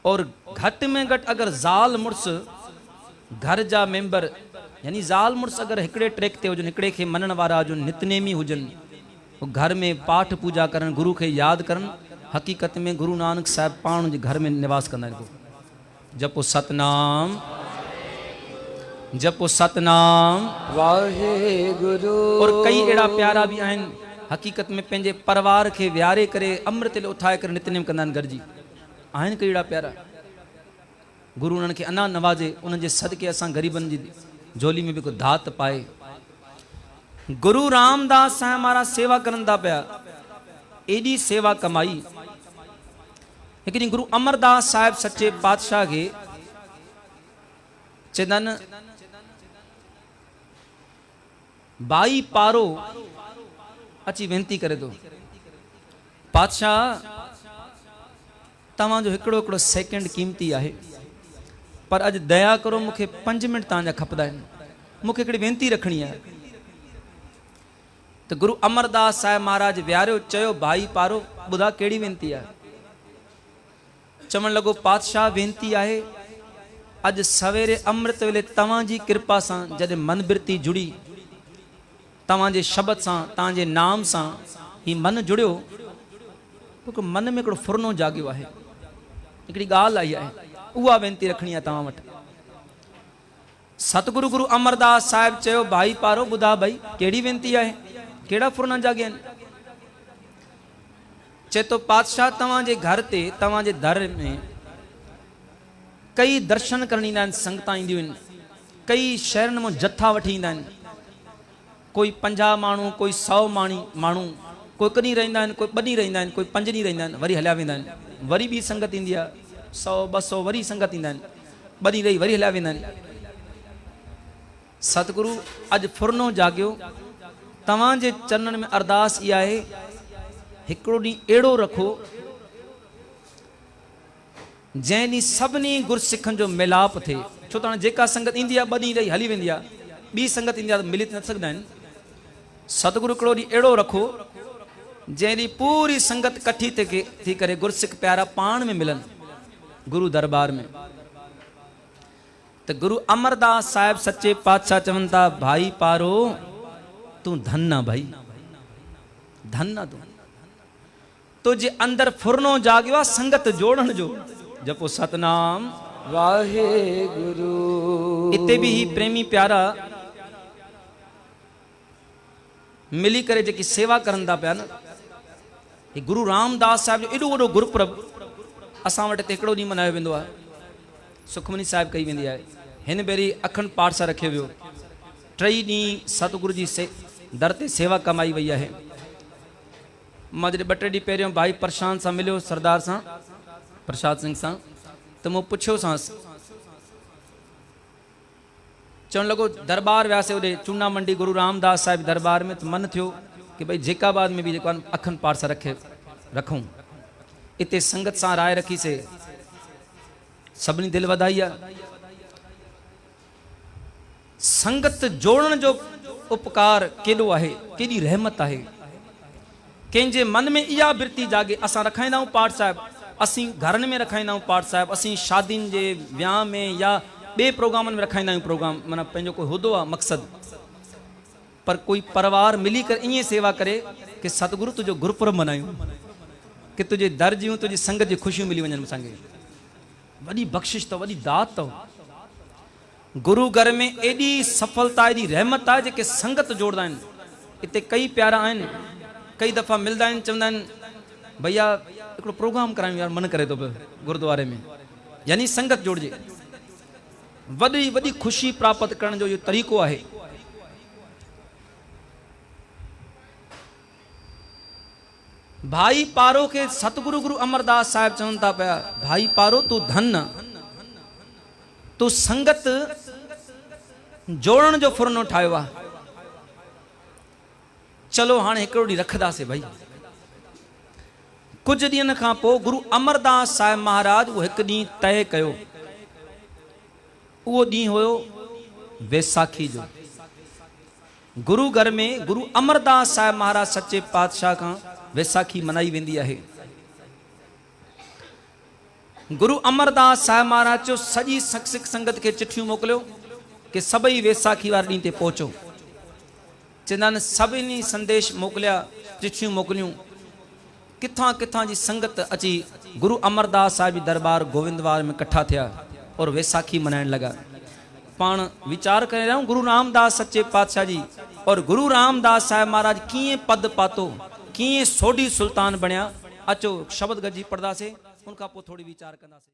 और घट में घट अगर ज़ाल मुड़स घर जा मेंबर यानी ज़ाल मुड़स अगर हिकड़े ट्रैक ते हुजन, हिकड़े खे मनण वारा हुजन, नितनेमी हुजन, घर में पाठ पूजा करन, गुरु के याद करन, हकीकत में गुरु नानक साहब पाण जे घर में निवास कंदा आहिनि। जपो सतनाम, जपो सतनाम वाहे गुरु। और कई अड़ा प्यारा भी आहिनि हकीकत में पंहिंजे परिवार के विहारे करे अमृत उठाए करे नितनेम कंदा आहिनि गॾिजी। आहिनि कई अड़ा प्यारा, गुरु उन्हनि खे अना नवाजे, उन्हनि जे सदके असां ग़रीबनि जी झोली में भी को धात पाए। गुरु रामदास साहब हमारा सेवा करन था पिया, एडी सेवा कमाई। एक ॾींहुं गुरु अमरदास साहिब सच्चे पातशाह के चेदन भाई पारो अची वेनती करे तो, पातशाह तव्हां जो हिकिड़ो हिकिड़ो सेकंड कीमती आहे, पर अज दया करो मुझे 5 मिनट तव्हांजा खपदा आहिनि, मुझे हिकिड़ी वेनती रखनी है। तो गुरु अमरदास साहिब महाराज विहारियो, चयो भाई पारो ॿुधा कहिड़ी वेनती आहे। चवण लॻो पातशाह वेनती आहे, अज सवेरे अमृत वेले तव्हां जी कृपा सां जॾहिं मन बिरती जुड़ी, तव्हां जे शब्द सां, तव्हां जे नाम सां ही मन जुड़ियो, तो मन में हिकिड़ो फुरनो जागियो आहे, हिकिड़ी ॻाल्हि आई आहे, उहा वेनती रखणी आहे तव्हां वटि। सतगुरु गुरु अमरदास साहिब चयो भाई पारो ॿुधा भाई कहिड़ी वेनती आहे, केड़ा फुरना जागिया आहिनि। चे तो पातशाह तव्हां जे घर ते, तव्हां जे दर में कई दर्शन करण ईंदा आहिनि, संगतां ईंदियूं आहिनि, कई शहरनि मां जथा वठी ईंदा आहिनि, कोई 50 माण्हू, कोई 100 माण्हू, कोई हिकु ॾींहुं रहंदा आहिनि, कोई 2 ॾींहं रहंदा आहिनि, कोई 5 ॾींहं रहंदा आहिनि, वरी हलिया वेंदा आहिनि, वरी ॿी संगत ईंदी आहे 100-200, वरी संगत ईंदा आहिनि, 2 ॾींहं रही वरी हलिया वेंदा आहिनि। सतगुरु अॼु फुरनो जागियो, तव्हां जे चरणनि में अरदास इहा आहे, हिकिड़ो ॾींहुं अहिड़ो रखो जंहिं ॾींहुं सभिनी गुरसिखनि जो मिलाप थिए। छो त हाणे जेका संगत ईंदी आहे 2 ॾींहं रही हली वेंदी आहे, ॿी संगत ईंदी आहे त मिली न सघंदा आहिनि। सतगुरु हिकिड़ो ॾींहुं अहिड़ो रखो जंहिं ॾींहुं पूरी संगत कठी थी करे गुरसिख प्यारा पाण में मिलनि गुरु दरबार में। तो गुरु अमरदास साहिब सच्चे पातशाह चवनि था भाई पारो तू धन आ भाई, धन आ तू, तुझे अंदर फुरनो जागियो आहे संगत जोड़न जो। जपो सतनाम वाहे गुरु। इते भी ही प्रेमी प्यारा मिली करे जेकी सेवा करन था पिया न, ये गुरु रामदास साहिब जो एडो वडो गुरुपुरब असां वटि हिकिड़ो ॾींहुं मनायो वेंदो आहे, सुखमनी साहिब कई वेंदी आहे। हिन भेरी अखंड पाठ सां रखियो वियो, 3 ॾींहं सतगुरु जी दर ते सेवा कमाई वई आहे। मां जॾहिं 2-3 ॾींहं पहिरियों भाई प्रशांत सां मिलियो, सरदार सां प्रसाद सिंह सां, त मूं पुछियोसांसि, चवण लॻो दरबार वियासीं होॾे चूना मंडी गुरु रामदास साहिब दरबार में, त मन थियो कि भई जेकाबाद में बि जेको आहे अखंड पाठ सां रखूं, इते संगत सां राय रखीसीं, सभिनी दिलि वधाई आहे। संगत जोड़न जो उपकार केॾो आहे, केॾी रहमत आहे। कंहिंजे मन में इहा बिरती जागे, असां रखाईंदा आहियूं पाठ साहिब, असीं घरनि में रखाईंदा आहियूं पाठ साहिब, असीं शादियुनि जे वियांह में या ॿिए प्रोग्रामनि में रखाईंदा आहियूं प्रोग्राम, माना पंहिंजो कोई हुदो आहे मक़सद, पर कोई परिवार मिली करे ईअं सेवा करे कि सतगुरु तुंहिंजो गुरुपुरब मनायूं, कि तुंहिंजे दर जूं तुंहिंजी संगत जी ख़ुशियूं मिली वञनि असांखे। वॾी बख़्शिश अथव, वॾी दात अथव। गुरु घर में एॾी सफलता, एॾी रहमत आहे जेके संगत जोड़दा आहिनि। हिते कई प्यारा आहिनि, कई दफ़ा मिलंदा आहिनि, चवंदा आहिनि भैया हिकिड़ो प्रोग्राम करायूं यार, मन करे थो पियो गुरुद्वारे में, यानी संगत जोड़जे। वॾी वॾी ख़ुशी प्राप्त करण जो इहो तरीक़ो आहे। भाई पारो के सतगुरु गुरु अमरदास साहिब चवनि था पिया, भाई पारो तू धन, तू संगत जोड़न जो फुरनो ठाहियो आहे। चलो हाणे हिकिड़ो ॾींहुं रखंदासीं भाई। कुछ ॾींहंनि खां पोइ गुरु अमरदास साहिब महाराज वो हिकु ॾींहुं तय कयो, उहो ॾींहुं हुयो वैसाखी जो। गुरु घर में गुरु अमरदास साहिब महाराज सच्चे पातशाह खां वैसाखी मनाई वेंदी आहे। गुरु अमरदास साहिब महाराज चो सॼी सिख संगत के चिट्ठियूं मोकिलियो कि सभई वेसाखी वारे ॾींहं ते पहुचो। चवंदा आहिनि सभिनी संदेश मोकिलिया, चिट्ठियूं मोकिलियूं, किथां किथां जी संगत अची गुरु अमरदास साहिब जी दरबार गोविंदवार में इकट्ठा थिया और वैसाखी मनाइण लगा। पाण वीचार करे रहिया गुरु रामदास सच्चे पातशाह जी और गुरु रामदास साहिब महाराज कीअं पद पातो, कीअं सोढी सुल्तान बणिया। अचो शब्द गजी पढ़दासीं, उनखां पोइ थोड़ी वीचार कंदासीं।